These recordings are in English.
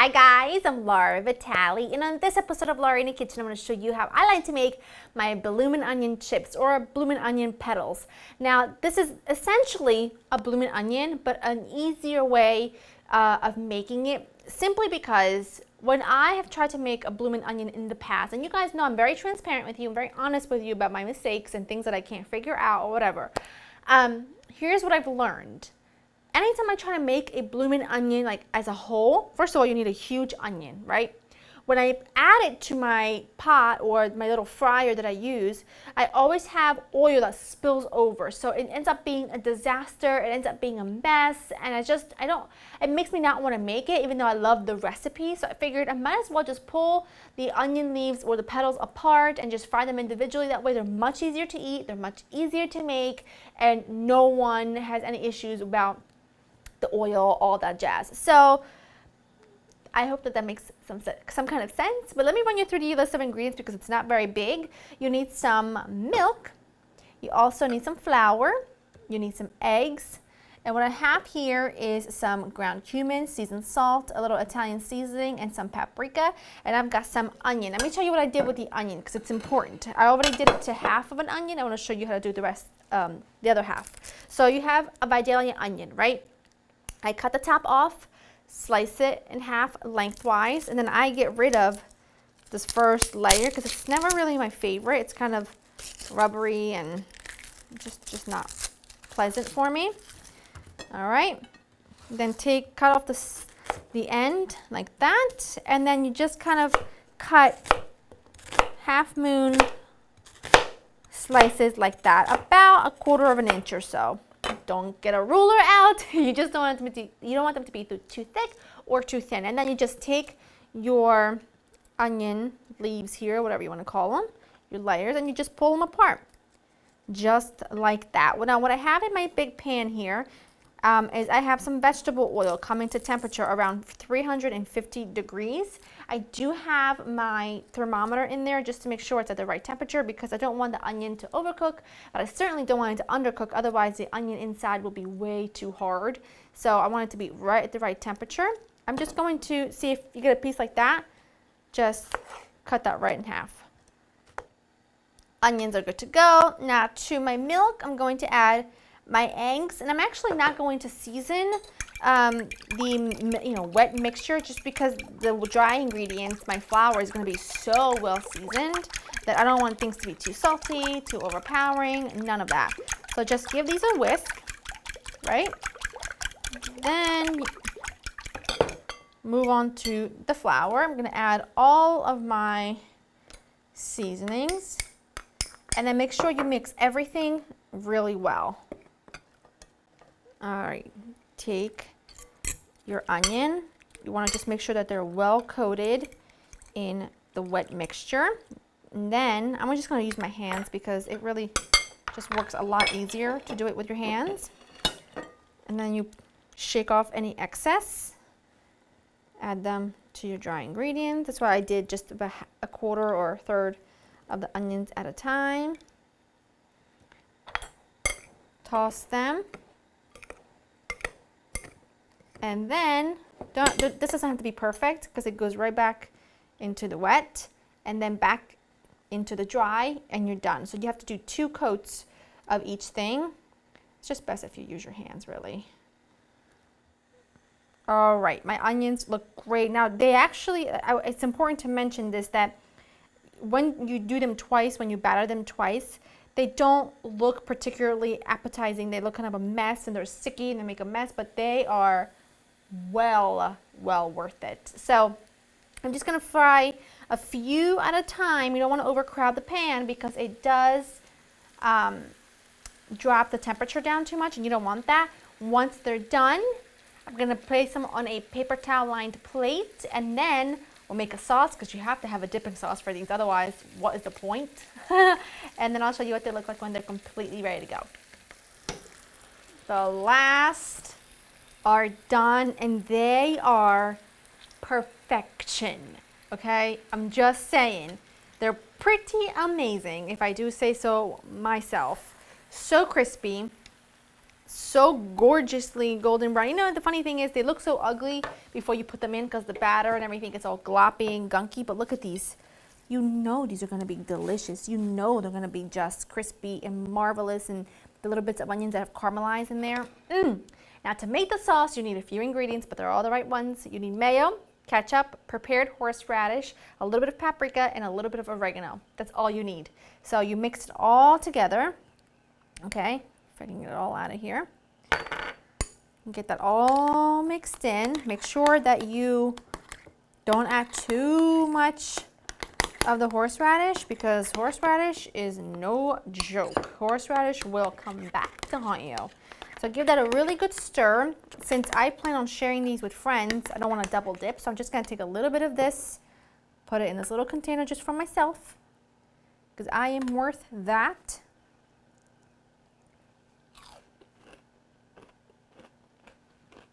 Hi guys, I'm Laura Vitale, and on this episode of Laura in the Kitchen, I'm going to show you how I like to make my bloomin' onion chips or bloomin' onion petals. Now, this is essentially a bloomin' onion, but an easier way of making it, simply because when I have tried to make a bloomin' onion in the past, and you guys know I'm very transparent with you, I'm very honest with you about my mistakes and things that I can't figure out or whatever. Here's what I've learned. Anytime I try to make a bloomin' onion like as a whole, first of all, you need a huge onion, right? When I add it to my pot or my little fryer that I use, I always have oil that spills over. So it ends up being a disaster, it ends up being a mess, and it makes me not want to make it even though I love the recipe. So I figured I might as well just pull the onion leaves or the petals apart and just fry them individually. That way they're much easier to eat, they're much easier to make, and no one has any issues about the oil, all that jazz. So I hope that makes some kind of sense, but let me run you through the list of ingredients because it's not very big. You need some milk, you also need some flour, you need some eggs, and what I have here is some ground cumin, seasoned salt, a little Italian seasoning, and some paprika, and I've got some onion. Let me tell you what I did with the onion because it's important. I already did it to half of an onion. I want to show you how to do the rest, the other half. So you have a Vidalia onion, right? I cut the top off, slice it in half lengthwise, and then I get rid of this first layer because it's never really my favorite. It's kind of rubbery and just not pleasant for me. All right, then cut off the end like that, and then you just kind of cut half moon slices like that, about 1/4 of an inch or so. Don't get a ruler out. You just don't want them to be too thick or too thin. And then you just take your onion leaves here, whatever you want to call them, your layers, and you just pull them apart, just like that. Well, now what I have in my big pan here is I have some vegetable oil coming to temperature around 350 degrees. I do have my thermometer in there just to make sure it's at the right temperature because I don't want the onion to overcook, but I certainly don't want it to undercook, otherwise the onion inside will be way too hard. So I want it to be right at the right temperature. I'm just going to see if you get a piece like that, just cut that right in half. Onions are good to go. Now to my milk, I'm going to add my eggs, and I'm actually not going to season the wet mixture just because the dry ingredients, my flour, is going to be so well seasoned that I don't want things to be too salty, too overpowering, none of that. So just give these a whisk, right? Then move on to the flour. I'm going to add all of my seasonings, and then make sure you mix everything really well. All right, take your onion. You want to just make sure that they're well coated in the wet mixture. And then I'm just going to use my hands because it really just works a lot easier to do it with your hands. And then you shake off any excess. Add them to your dry ingredients. That's why I did just about 1/4 or 1/3 of the onions at a time. Toss them. And then, this doesn't have to be perfect because it goes right back into the wet and then back into the dry, and you're done. So you have to do 2 coats of each thing. It's just best if you use your hands, really. All right, my onions look great. Now, they actually, it's important to mention this, that when you do them twice, when you batter them twice, they don't look particularly appetizing. They look kind of a mess and they're sticky and they make a mess, but they are well worth it. So I'm just going to fry a few at a time. You don't want to overcrowd the pan because it does drop the temperature down too much, and you don't want that. Once they're done, I'm going to place them on a paper towel lined plate, and then we'll make a sauce because you have to have a dipping sauce for these, otherwise what is the point? And then I'll show you what they look like when they're completely ready to go. The last are done, and they are perfection. Okay, I'm just saying, they're pretty amazing if I do say so myself. So crispy, so gorgeously golden brown. You know, the funny thing is they look so ugly before you put them in because the batter and everything gets all gloppy and gunky. But look at these. You know these are going to be delicious. You know they're going to be just crispy and marvelous, and the little bits of onions that have caramelized in there. Now to make the sauce, you need a few ingredients, but they're all the right ones. You need mayo, ketchup, prepared horseradish, a little bit of paprika, and a little bit of oregano. That's all you need. So you mix it all together. Okay, if I can get it all out of here. Get that all mixed in. Make sure that you don't add too much of the horseradish, because horseradish is no joke. Horseradish will come back to haunt you. So give that a really good stir. Since I plan on sharing these with friends, I don't want to double dip, so I'm just going to take a little bit of this, put it in this little container just for myself, because I am worth that.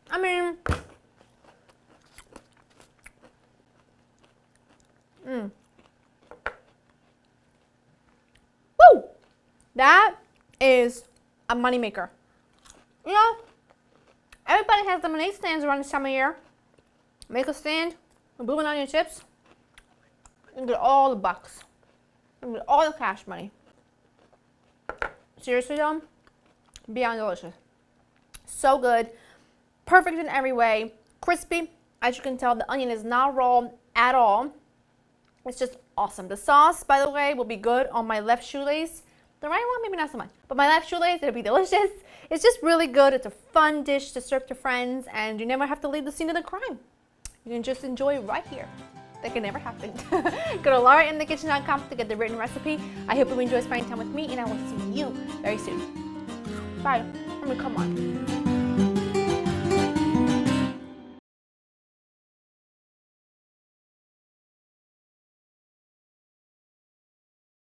I mean, woo! That is a moneymaker. You know, everybody has lemonade stands around this time of year. Make a stand with Bloomin' Onion chips and get all the bucks. And get all the cash money. Seriously though, beyond delicious. So good. Perfect in every way. Crispy. As you can tell, the onion is not raw at all. It's just awesome. The sauce, by the way, will be good on my left shoelace. The right one, maybe not so much. But my left shoelace, it'll be delicious. It's just really good. It's a fun dish to serve to friends, and you never have to leave the scene of the crime. You can just enjoy it right here. That can never happen. Go to laurainthekitchen.com to get the written recipe. I hope you enjoy spending time with me, and I will see you very soon. Bye. I mean, come on.